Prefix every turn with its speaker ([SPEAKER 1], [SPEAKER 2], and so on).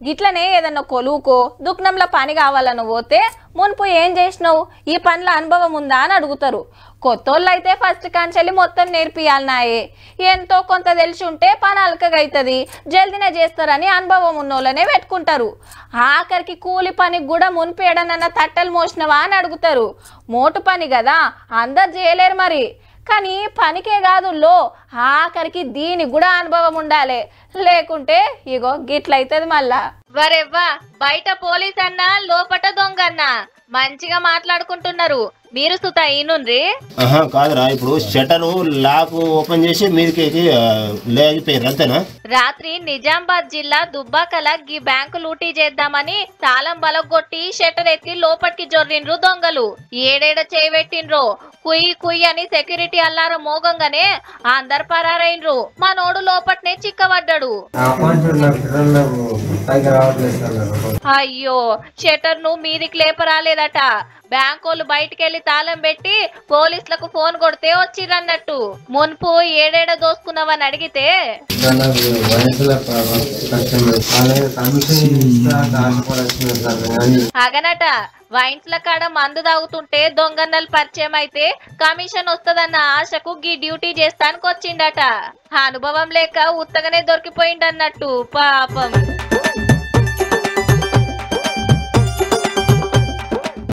[SPEAKER 1] గిట్లనే ఏదన్నా కొలువుకో దుఃఖంలో పని కావాలని పోతే మున్పు ఏం చేసినావు, ఈ పనుల అనుభవం ఉందా అని అడుగుతారు. కొత్తోళ్ళు అయితే ఫస్ట్ కాంచెల్లి మొత్తం నేర్పియాలనాయే. ఎంతో కొంత తెలిసి ఉంటే పని అలకగైతుంది, జల్దినే చేస్తారని అనుభవం ఉన్నోళ్ళనే పెట్టుకుంటారు. ఆఖరికి కూలి పనికి కూడా మున్పు ఏడనన్నా తట్టలు మోసినవా అని అడుగుతారు. మోటు పని కదా, అందరు చేయలేరు మరి. కానీ పనికే కాదు లో ఆఖరికి దీనికి కూడా అనుభవం ఉండాలి, లేకుంటే ఇగో గిట్లయితది మళ్ళా. వరెవ్వా, బయట పోలీస్ అన్నా లోపట దొంగన్నా మంచిగా మాట్లాడుకుంటున్నారు. మీరు సుత ఈనుండ్రి.
[SPEAKER 2] కాదురా, ఇప్పుడు షటర్ లాక్ ఓపెన్ చేసి మీదకి లేకపోయారు అంతేనా?
[SPEAKER 1] రాత్రి నిజామాబాద్ జిల్లా దుబ్బాకల గీ బ్యాంకు లూటీ చేద్దామని తాళం బలగొట్టి షట్టర్ ఎత్తి లోపటికి జొర్రిండ్రు దొంగలు. ఏడేడ చేయబెట్టిండ్రో కుయ్యి కుయ్యి అని సెక్యూరిటీ అల్లారం మోగంగానే అందరు పరారైండ్రు. మా నోడు లోపట్నే చిక్కబడ్డాడు. అయ్యో, షట్టర్ ను మీదికి లేపరాలేదట. బ్యాంకోళ్ళు బయటికెళ్లి తాళం పెట్టి పోలీసులకు ఫోన్ కొడితే వచ్చిరన్నట్టు. మున్పు ఏడేడ దోసుకున్నావని అడిగితే అగనట వైన్స్ల కాడ మందు తాగుతుంటే దొంగన్నలు పరిచయం అయితే కమిషన్ వస్తదన్న ఆశకు గీ డ్యూటీ చేస్తానికి వచ్చిండట. అనుభవం లేక ఉత్తగానే దొరికిపోయిండన్నట్టు పాపం.